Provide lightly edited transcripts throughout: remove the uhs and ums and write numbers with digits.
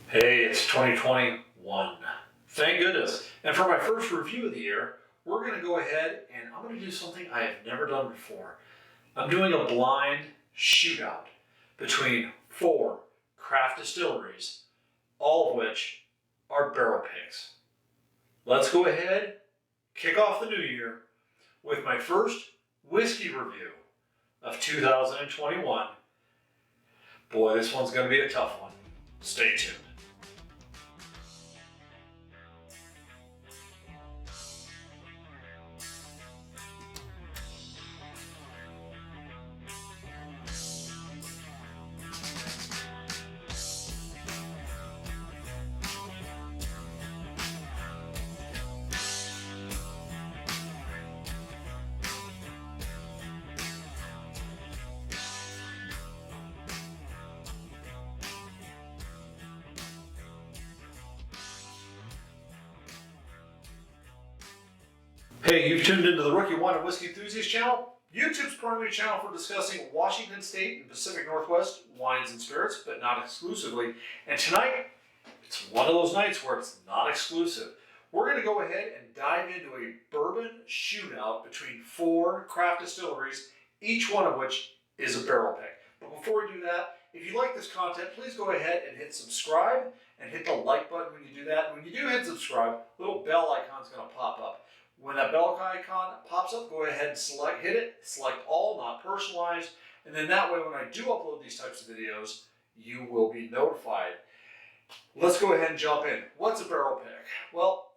Hey, it's 2021. Thank goodness. And for my first review of the year, we're going to go ahead and I'm going to do something I have never done before. I'm doing a blind shootout between 4 craft distilleries, all of which are barrel picks. Let's go ahead, kick off the new year with my first whiskey review of 2021. Boy, this one's going to be a tough one. Stay tuned. Hey, you've tuned into the Rookie Wine and Whiskey Enthusiast channel, YouTube's primary channel for discussing Washington State and Pacific Northwest wines and spirits, but not exclusively. And tonight, it's one of those nights where it's not exclusive. We're going to go ahead and dive into a bourbon shootout between 4 craft distilleries, each one of which is a barrel pick. But before we do that, if you like this content, please go ahead and hit subscribe and hit the like button when you do that. And when you do hit subscribe, a little bell icon is going to pop up. When that bell icon pops up, go ahead and hit it, select all, not personalized, and then that way when I do upload these types of videos, you will be notified. Let's go ahead and jump in. What's a barrel pick? Well,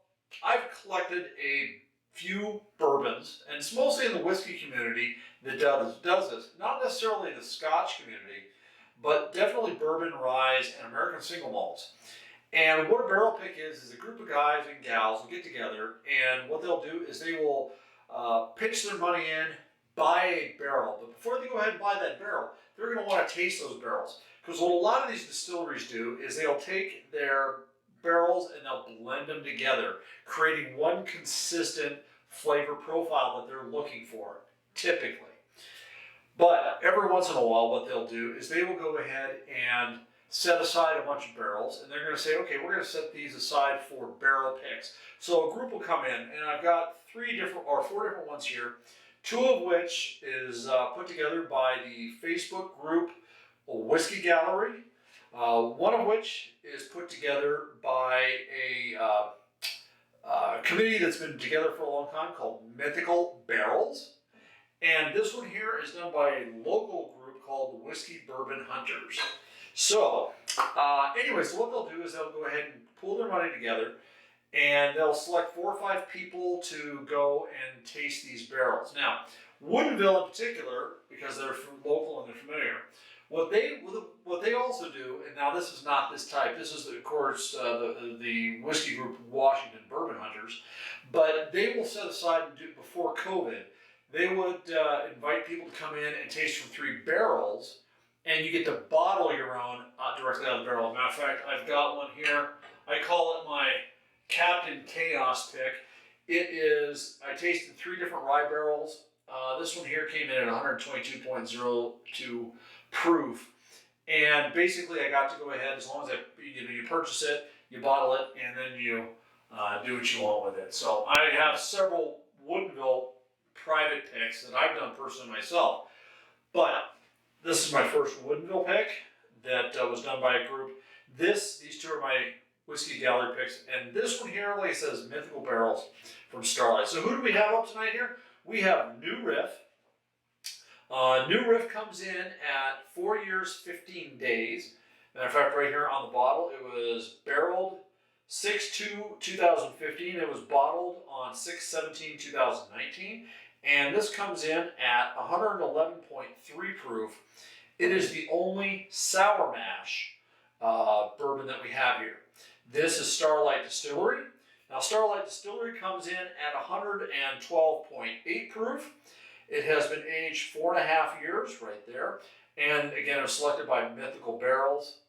I've collected a few bourbons, and it's mostly in the whiskey community that does this. Not necessarily the Scotch community, but definitely bourbon, rye, and American single malts. And what a barrel pick is a group of guys and gals will get together, and what they'll do is they will pitch their money in, buy a barrel. But before they go ahead and buy that barrel, they're going to want to taste those barrels. Because what a lot of these distilleries do is they'll take their barrels and they'll blend them together, creating one consistent flavor profile that they're looking for, typically. But every once in a while, what they'll do is they will go ahead and set aside a bunch of barrels, and they're going to say, okay, we're going to set these aside for barrel picks. So a group will come in, and I've got 4 different ones here, 2 of which is put together by the Facebook group Whiskey Gallery, one of which is put together by a committee that's been together for a long time called Mythical Barrels, and this one here is done by a local group called the Whiskey Bourbon Hunters. So, anyway, so what they'll do is they'll go ahead and pool their money together, and they'll select 4 or 5 people to go and taste these barrels. Now, Woodinville in particular, because they're local and they're familiar, what they also do, and now this is not this type, this is of course the whiskey group Washington Bourbon Hunters, but they will set aside and do before COVID, they would invite people to come in and taste from 3 barrels. And you get to bottle your own directly out of the barrel. Matter of fact, I've got one here. I call it my Captain Chaos pick. It is, I tasted 3 different rye barrels. This one here came in at 122.02 proof. And basically I got to go ahead, as long as you purchase it, you bottle it, and then you do what you want with it. So I have several Woodinville private picks that I've done personally myself. But this is my first Woodinville pick that was done by a group. These 2 are my Whiskey Gallery picks. And this one here, like it says, Mythical Barrels from Starlight. So who do we have up tonight here? We have New Riff. New Riff comes in at 4 years, 15 days. Matter of fact, right here on the bottle, it was barreled 6/2/2015. It was bottled on 6/17/2019. And this comes in at 111.3 proof. It is the only sour mash bourbon that we have here. This is Starlight Distillery. Now, Starlight Distillery comes in at 112.8 proof. It has been aged 4.5 years right there. And again, it was selected by Mythical Barrels.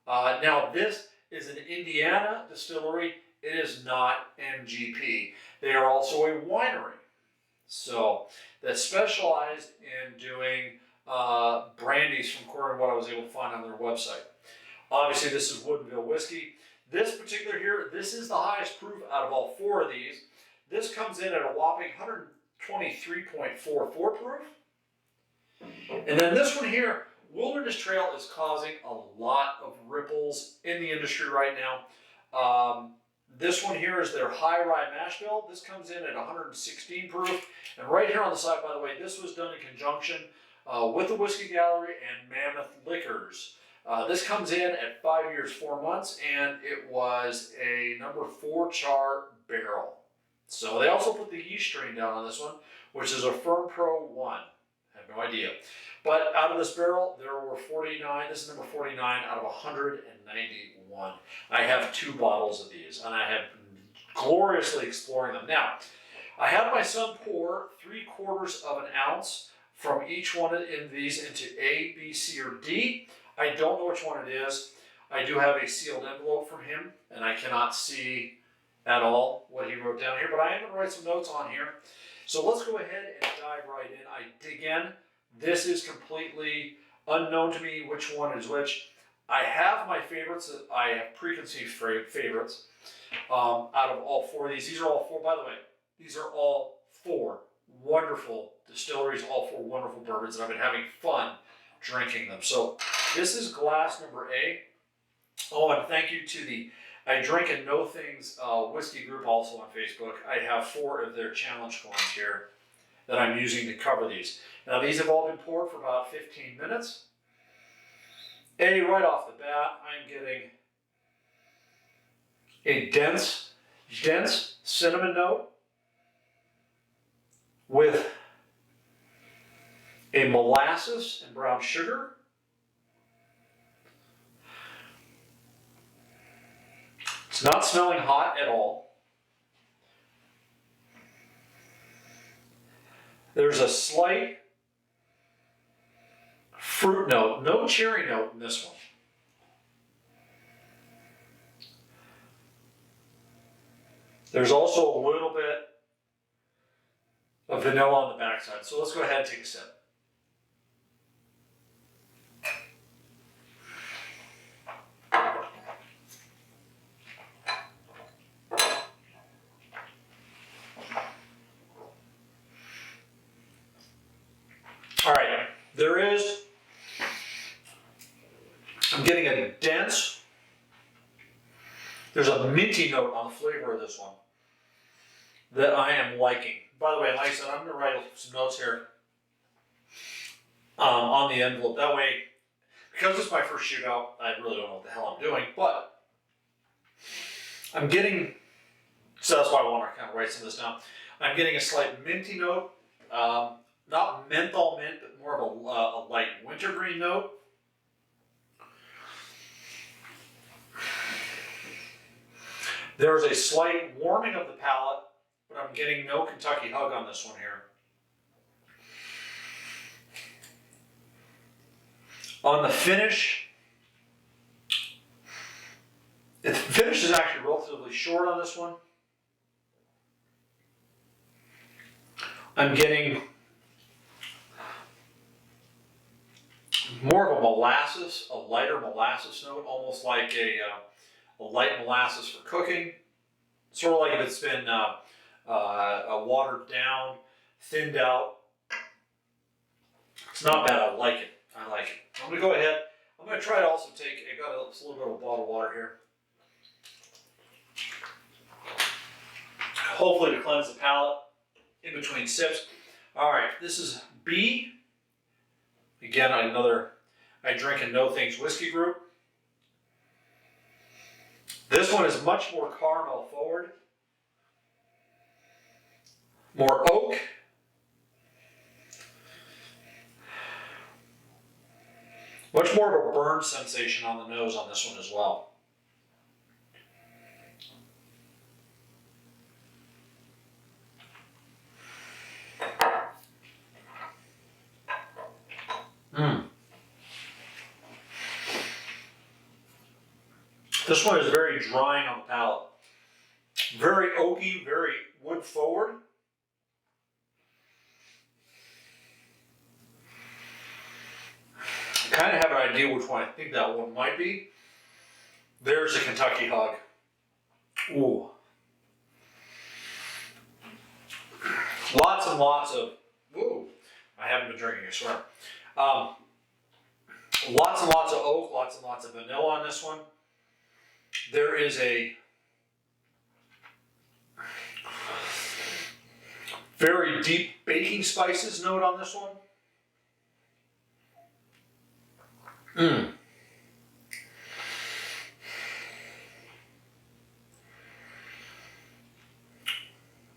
Now, this is an Indiana distillery. It is not MGP. They are also a winery. So that specialized in doing brandies from according to what I was able to find on their website. Obviously, this is Woodinville whiskey. This particular here, this is the highest proof out of all 4 of these. This comes in at a whopping 123.44 proof. And then this one here, Wilderness Trail is causing a lot of ripples in the industry right now. This one here is their high rye mash bill. This comes in at 116 proof. And right here on the side, by the way, this was done in conjunction with the Whiskey Gallery and Mammoth Liquors. This comes in at 5 years, 4 months, and it was a number 4 char barrel. So they also put the yeast strain down on this one, which is a Firm Pro 1. I have no idea. But out of this barrel, there were 49. This is number 49 out of 191. I have 2 bottles of these, and I have been gloriously exploring them. Now, I had my son pour 3/4 of an ounce from each one of these into A, B, C, or D. I don't know which one it is. I do have a sealed envelope from him, and I cannot see at all what he wrote down here, but I am going to write some notes on here. So let's go ahead and dive right in. I dig in. This is completely unknown to me which one is which. I have my favorites. I have preconceived favorites out of all 4 of these. These are all 4, by the way, these are all 4 wonderful distilleries, all 4 wonderful bourbons, and I've been having fun drinking them. So this is glass number A. Oh, and thank you to the I Drink and Know Things whiskey group also on Facebook. I have 4 of their challenge coins here that I'm using to cover these. Now these have all been poured for about 15 minutes. A, right off the bat, I'm getting a dense cinnamon note with a molasses and brown sugar. It's not smelling hot at all. There's a slight fruit note, no cherry note in this one. There's also a little bit of vanilla on the backside. So let's go ahead and take a sip. All right, I'm getting a dense, there's a minty note on the flavor of this one that I am liking. By the way, like I said, I'm going to write some notes here on the envelope. That way, because it's my first shootout, I really don't know what the hell I'm doing, but I'm getting, so that's why I want to kind of write some of this down. I'm getting a slight minty note. Not menthol mint, but more of a light wintergreen note. There's a slight warming of the palate, but I'm getting no Kentucky hug on this one here. On the finish, the finish is actually relatively short on this one. I'm getting more of a molasses, a lighter molasses note, almost like a light molasses for cooking. Sort of like if it's been watered down, thinned out. It's not bad, I like it. I like it. I'm gonna go ahead, I'm gonna try to also take, I got a little bit of a bottle of water here. Hopefully to cleanse the palate in between sips. All right, this is B. Again, another I Drink and Know Things whiskey group. This one is much more caramel forward, more oak, much more of a burn sensation on the nose on this one as well. This one is very drying on the palate. Very oaky, very wood forward. I kind of have an idea which one I think that one might be. There's a Kentucky hug. Ooh. Lots and lots of, ooh, I haven't been drinking, I swear. Lots and lots of oak, lots and lots of vanilla on this one. There is a very deep baking spices note on this one.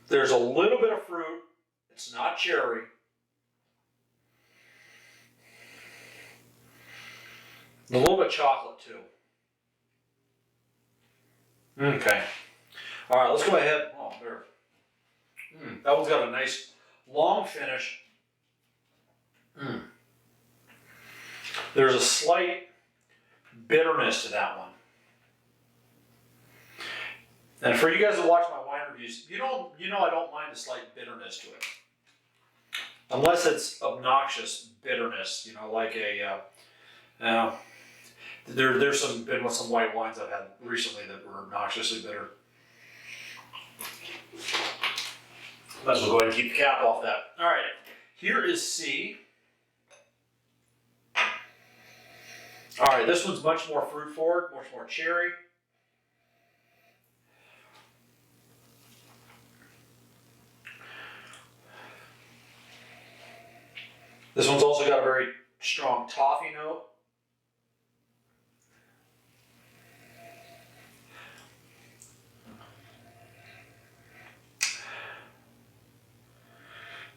There's a little bit of fruit. It's not cherry. A little bit of chocolate too. Okay. All right, let's go ahead. Oh, there. That one's got a nice long finish. There's a slight bitterness to that one. And for you guys that watch my wine reviews, you know I don't mind a slight bitterness to it. Unless it's obnoxious bitterness, like there's been with some white wines I've had recently that were obnoxiously bitter. Might as well go ahead and keep the cap off that. All right, here is C. All right, this one's much more fruit forward, much more cherry. This one's also got a very strong toffee note.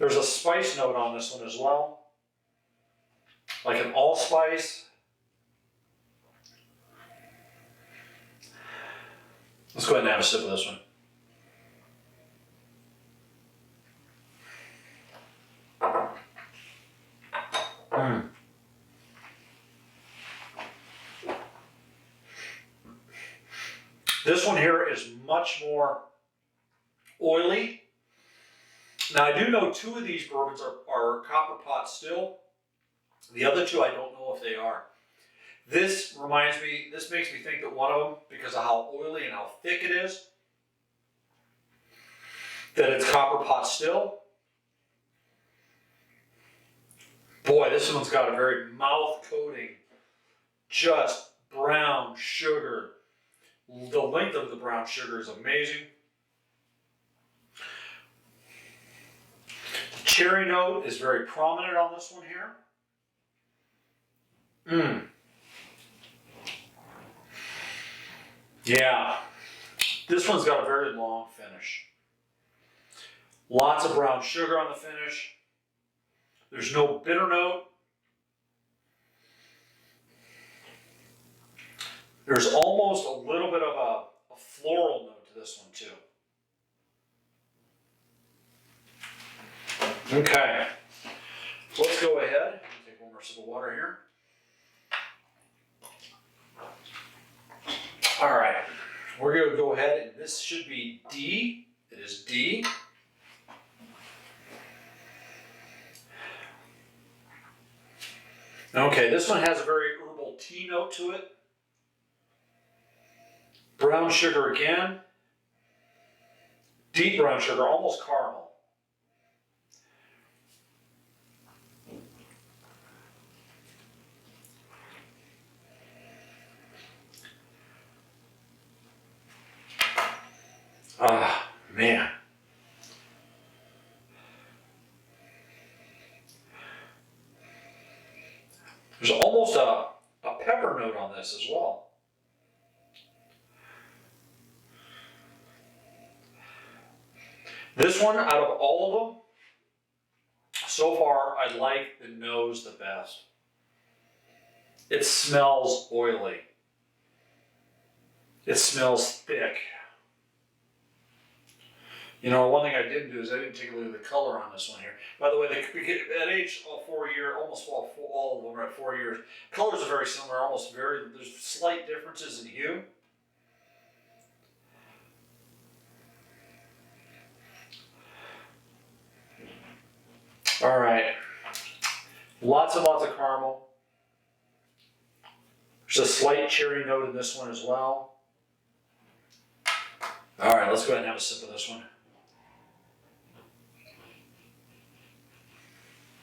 There's a spice note on this one as well, like an allspice. Let's go ahead and have a sip of this one. This one here is much more oily. Now I do know 2 of these bourbons are copper pot still. The other 2 I don't know if they are. This makes me think that one of them, because of how oily and how thick it is, that it's copper pot still. Boy, this one's got a very mouth-coating, just brown sugar. The length of the brown sugar is amazing. The cherry note is very prominent on this one here. Yeah, this one's got a very long finish. Lots of brown sugar on the finish. There's no bitter note. There's almost a little bit of a floral note to this one too. Okay, so let's go ahead. Take one more sip of water here. All right, we're going to go ahead, and this should be D. It is D. Okay, this one has a very herbal tea note to it. Brown sugar again. Deep brown sugar, almost caramel. Ah, man. There's almost a pepper note on this as well. This one, out of all of them, so far, I like the nose the best. It smells oily. It smells thick. One thing I didn't do is I didn't take a look at the color on this one here. By the way, at age 4 years, almost all of them are at 4 years. Colors are very similar, there's slight differences in hue. All right, lots and lots of caramel. There's a slight cherry note in this one as well. All right, let's go ahead and have a sip of this one.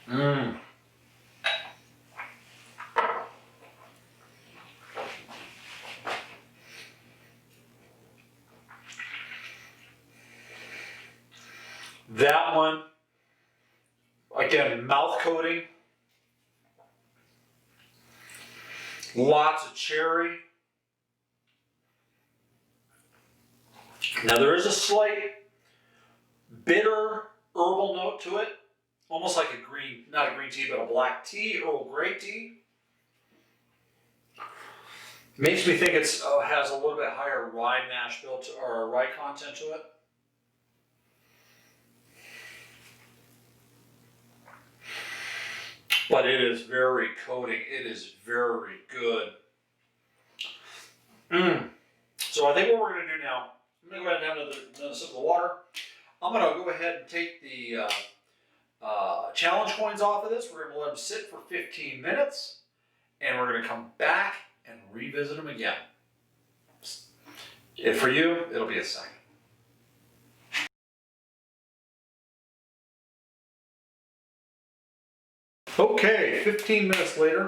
Mmm. That one, again, mouth coating. Lots of cherry. Now there is a slight bitter herbal note to it. Almost like a green, not a green tea, but a black tea, Earl Grey tea. Makes me think it's has a little bit higher rye mash built or rye content to it. But it is very coating. It is very good. So I think what we're going to do now, I'm going to go ahead and have another sip of the water. I'm going to go ahead and take the challenge coins off of this. We're going to let them sit for 15 minutes. And we're going to come back and revisit them again. If for you, it'll be a second. Okay, 15 minutes later,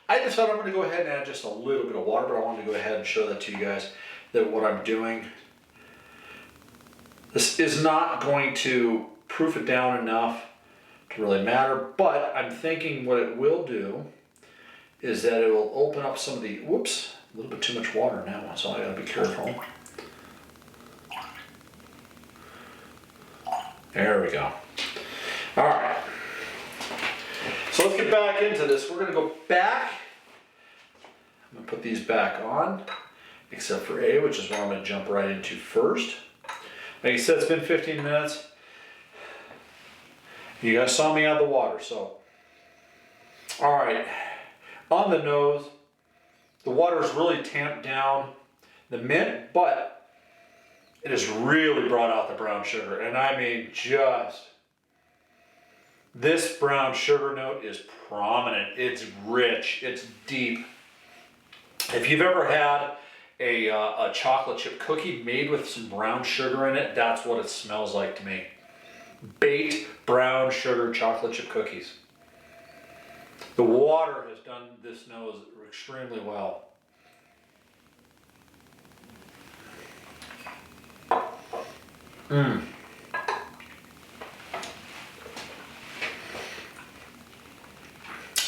I decided I'm going to go ahead and add just a little bit of water, but I wanted to go ahead and show that to you guys, that what I'm doing. This is not going to proof it down enough to really matter, but I'm thinking what it will do is that it will open up some of the, whoops, a little bit too much water in that one, so I gotta be careful. There we go. All right. So let's get back into this. We're gonna go back. I'm gonna put these back on, except for A, which is what I'm gonna jump right into first. Like I said, it's been 15 minutes. You guys saw me out of the water, so. All right, on the nose, the water is really tamped down the mint, but it has really brought out the brown sugar. And I mean, this brown sugar note is prominent. It's rich, it's deep. If you've ever had a chocolate chip cookie made with some brown sugar in it, that's what it smells like to me. Baked brown sugar chocolate chip cookies. The water has done this nose extremely well.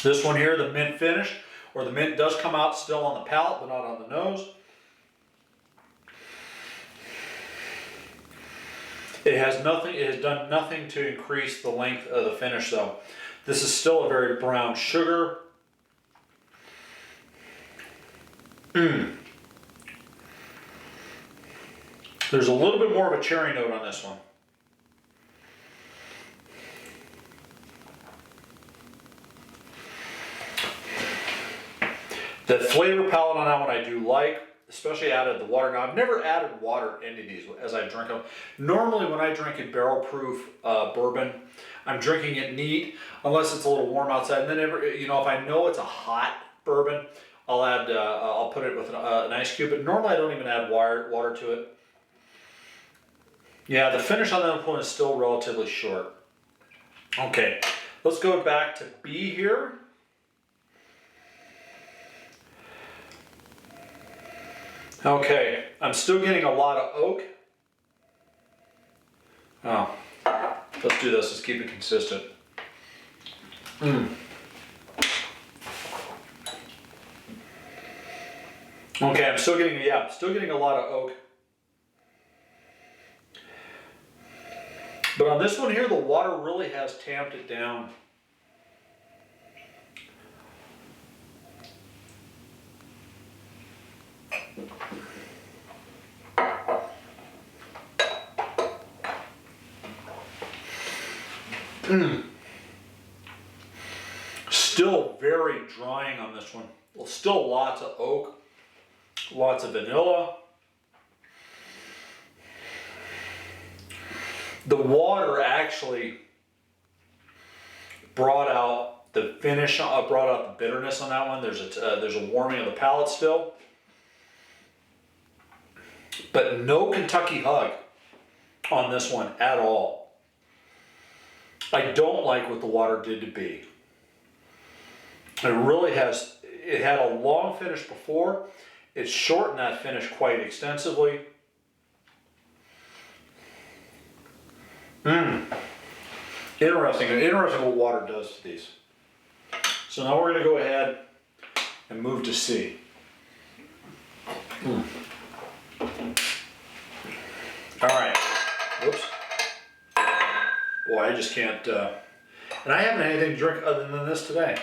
This one here, the mint finish, or the mint does come out still on the palate, but not on the nose. It has done nothing to increase the length of the finish though. This is still a very brown sugar. There's a little bit more of a cherry note on this one. The flavor palette on that one I do like, especially added the water. Now I've never added water into these as I drink them. Normally when I drink a barrel proof bourbon, I'm drinking it neat, unless it's a little warm outside. And then if I know it's a hot bourbon, I'll put it with an ice cube. But normally I don't even add water to it. Yeah, the finish on that one is still relatively short. Okay, let's go back to B here. Okay, I'm still getting a lot of oak. Oh, let's do this, let's keep it consistent. Okay, I'm still getting a lot of oak. But on this one here, the water really has tamped it down. Still very drying on this one. Well, still lots of oak, lots of vanilla. The water actually brought out The finish brought out the bitterness on that one. There's a warming of the palate still. But no Kentucky hug on this one at all. I don't like what the water did to B. It really has, it had a long finish before. It's shortened that finish quite extensively. Interesting what water does to these. So now we're going to go ahead and move to C. All right. Whoops. Boy, I just can't. And I haven't had anything to drink other than this today.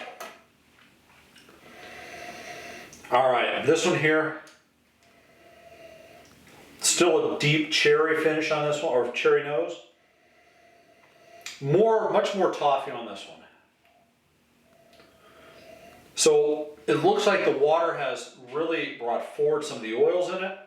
All right, this one here. Still a deep cherry finish on this one, or cherry nose. Much more toffee on this one. So it looks like the water has really brought forward some of the oils in it.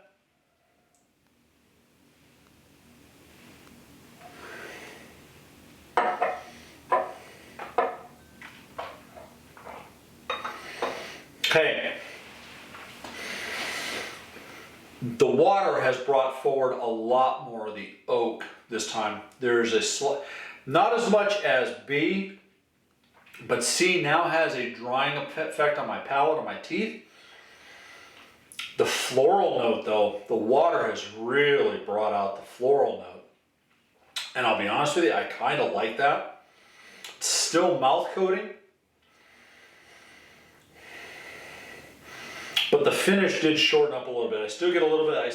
Okay. The water has brought forward a lot more of the oak this time. There's a not as much as B, but C now has a drying effect on my palate, on my teeth. The floral note though, the water has really brought out the floral note. And I'll be honest with you, I kind of like that. It's still mouth coating. But the finish did shorten up a little bit. I still get a little bit, I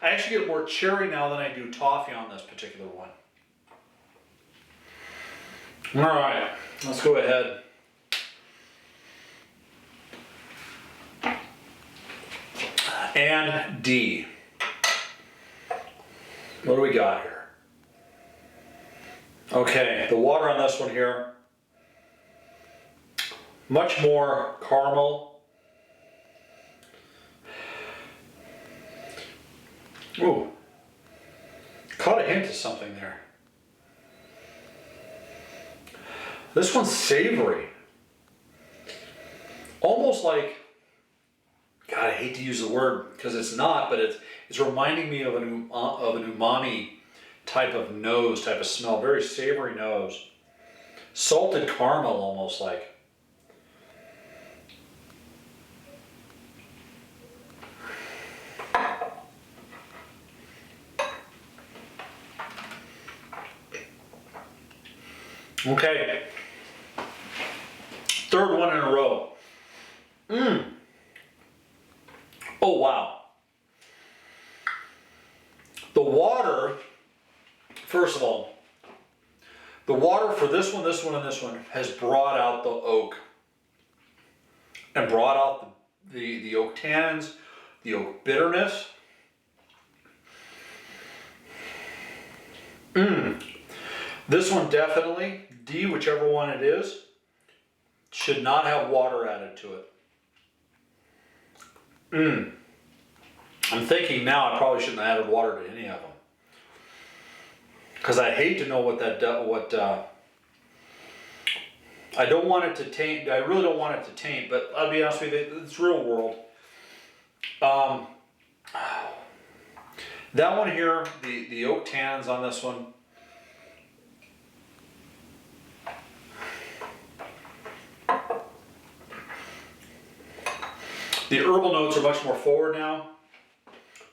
actually get more cherry now than I do toffee on this particular one. All right, let's go ahead. And D. What do we got here? Okay, the water on this one here, much more caramel. Ooh, caught a hint of something there. This one's savory. Almost like, God, I hate to use the word because it's not, but it's reminding me of an umami type of nose, type of smell. Very savory nose. Salted caramel almost like. Okay. Third one in a row. Oh, wow. The water, first of all, the water for this one, and this one has brought out the oak. And brought out the oak tannins, the oak bitterness. This one definitely, D, whichever one it is, should not have water added to it. I'm thinking now I probably shouldn't have added water to any of them. Because I hate to know what I don't want it to taint, I really don't want it to taint, but I'll be honest with you, it's real world. That one here, the oak tannins on this one, the herbal notes are much more forward now.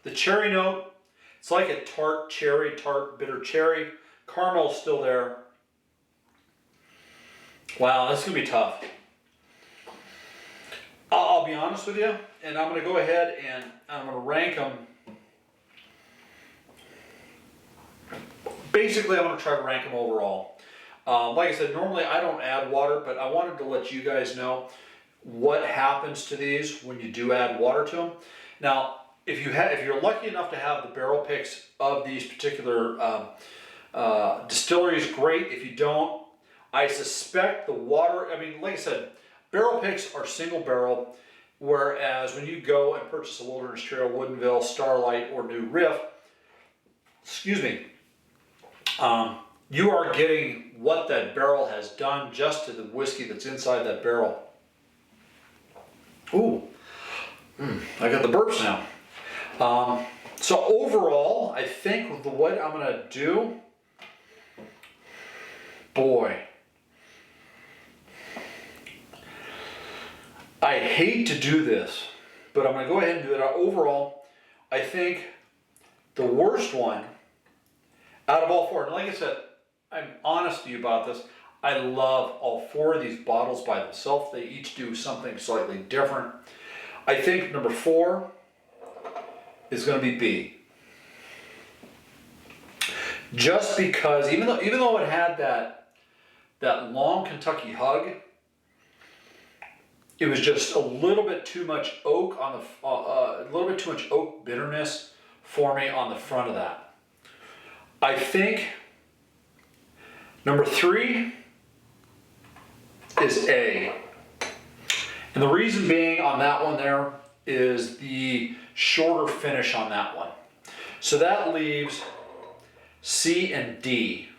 The cherry note, it's like a tart cherry, tart bitter cherry. Caramel's still there. Wow, this is gonna be tough. I'll be honest with you, and I'm gonna go ahead and I'm gonna rank them. Basically, I'm gonna try to rank them overall. Like I said, normally I don't add water, but I wanted to let you guys know what happens to these when you do add water to them. Now, if you're lucky enough to have the barrel picks of these particular distilleries, great. If you don't, I suspect the water, I mean, like I said, barrel picks are single barrel, whereas when you go and purchase a Wilderness Trail, Woodinville, Starlight, or new Riff, excuse me, you are getting what that barrel has done just to the whiskey that's inside that barrel. Ooh, I got the burps now. So overall, I think with what I'm gonna do, boy, I hate to do this, but I'm gonna go ahead and do it. Overall, I think the worst one out of all four, and like I said, I'm honest with you about this, I love all four of these bottles by themselves. They each do something slightly different. I think number 4 is going to be B. Just because, even though it had that long Kentucky hug, it was just a little bit too much oak on the a little bit too much oak bitterness for me on the front of that. I think number 3 is A. And the reason being on that one there is the shorter finish on that one. So that leaves C and D.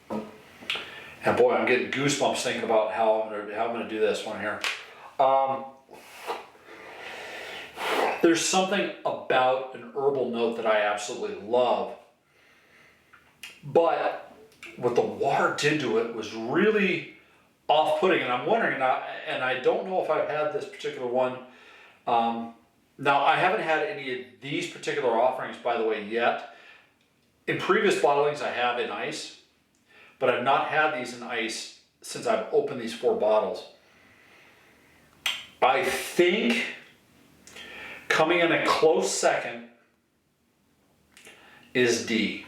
And boy, I'm getting goosebumps thinking about how I'm gonna do this one here. There's something about an herbal note that I absolutely love, but what the water did to it was really off-putting, and I'm wondering, and I don't know if I've had this particular one. Now, I haven't had any of these particular offerings, by the way, yet. In previous bottlings, I have in ice, but I've not had these in ice since I've opened these 4 bottles. I think coming in a close second is D.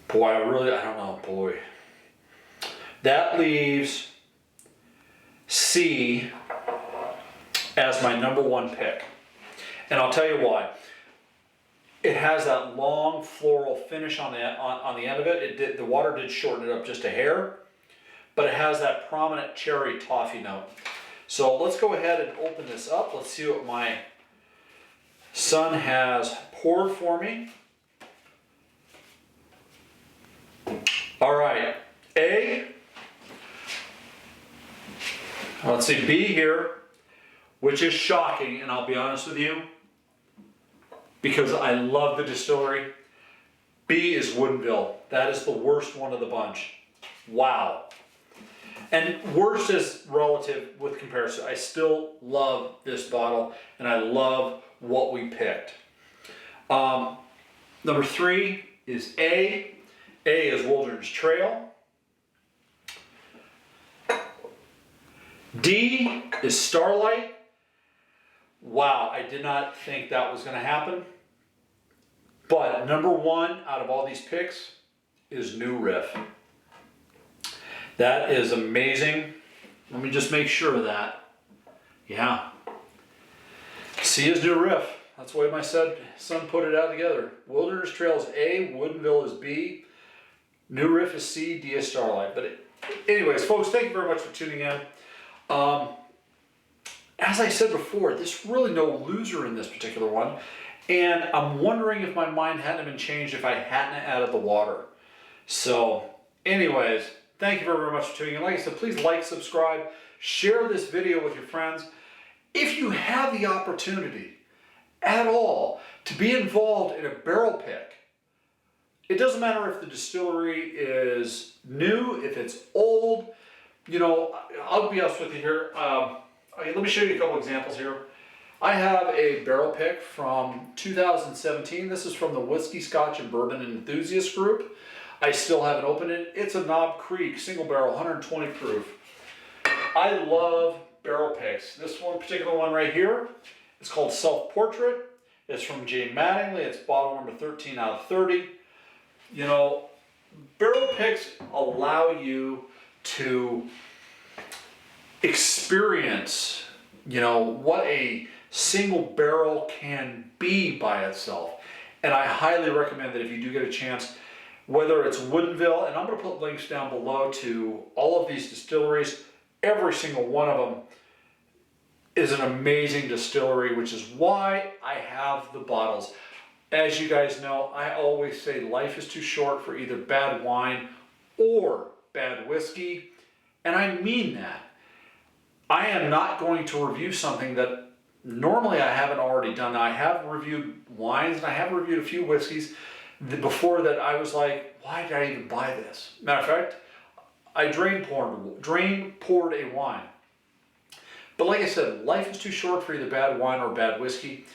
Boy, I don't know, boy. That leaves C as my number 1 pick. And I'll tell you why. It has that long floral finish on the end of it. The water did shorten it up just a hair, but it has that prominent cherry toffee note. So let's go ahead and open this up. Let's see what my son has poured for me. All right, A. Let's see, B here, which is shocking, and I'll be honest with you, because I love the distillery. B is Woodinville. That is the worst one of the bunch. Wow. And worst is relative with comparison. I still love this bottle, and I love what we picked. Number 3 is A. A is Wilderness Trail. D is Starlight. Wow, I did not think that was going to happen. But number 1 out of all these picks is New Riff. That is amazing. Let me just make sure of that. Yeah. C is New Riff. That's the way my son put it out together. Wilderness Trail is A, Woodinville is B, New Riff is C, D is Starlight. But anyways, folks, thank you very much for tuning in. As I said before, there's really no loser in this particular one. And I'm wondering if my mind hadn't been changed if I hadn't added the water. So anyways, thank you very much for tuning in. Like I said, please like, subscribe, share this video with your friends. If you have the opportunity at all to be involved in a barrel pick, it doesn't matter if the distillery is new, if it's old. You know, I'll be honest with you here. Let me show you a couple examples here. I have a barrel pick from 2017. This is from the Whiskey, Scotch, and Bourbon Enthusiast Group. I still haven't opened it. It's a Knob Creek single barrel, 120 proof. I love barrel picks. This one particular one right here is called Self Portrait. It's from Jay Mattingly. It's bottle number 13 out of 30. You know, barrel picks allow you to experience, you know, what a single barrel can be by itself. And I highly recommend that if you do get a chance, whether it's Woodinville, and I'm going to put links down below to all of these distilleries, every single one of them is an amazing distillery, which is why I have the bottles. As you guys know, I always say life is too short for either bad wine or bad whiskey, and I mean that. I am not going to review something that normally I haven't already done. I have reviewed wines and I have reviewed a few whiskeys before that I was like, why did I even buy this? Matter of fact, I drain poured a wine. But like I said, life is too short for either bad wine or bad whiskey.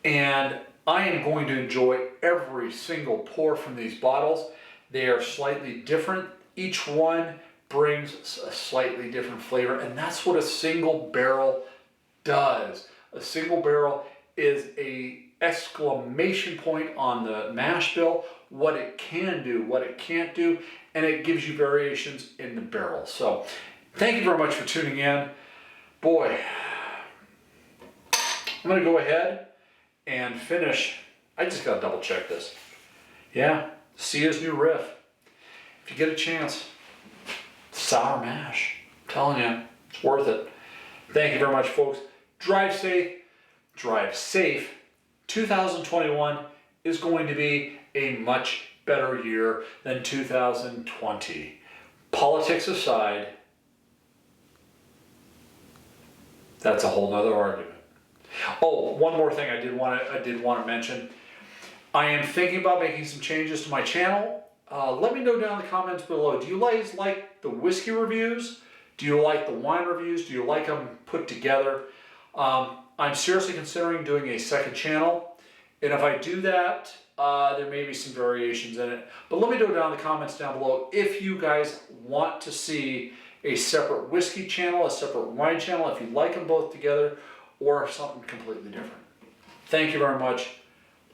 And I am going to enjoy every single pour from these bottles. They are slightly different. Each one brings a slightly different flavor, and that's what a single barrel does. A single barrel is a exclamation point on the mash bill, what it can do, what it can't do, and it gives you variations in the barrel. So thank you very much for tuning in. Boy, I'm going to go ahead and finish. I just got to double check this. Yeah, Sia's new Riff. If you get a chance, sour mash. I'm telling you, it's worth it. Thank you very much, folks. Drive safe. Drive safe. 2021 is going to be a much better year than 2020. Politics aside, that's a whole nother argument. Oh, one more thing I did want to mention. I am thinking about making some changes to my channel. Let me know down in the comments below. Do you guys like the whiskey reviews? Do you like the wine reviews? Do you like them put together? I'm seriously considering doing a second channel. And if I do that, there may be some variations in it. But let me know down in the comments down below if you guys want to see a separate whiskey channel, a separate wine channel, if you like them both together, or something completely different. Thank you very much.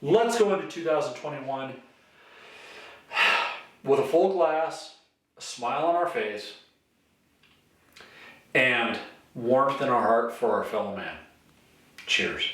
Let's go into 2021 with a full glass, a smile on our face, and warmth in our heart for our fellow man. Cheers.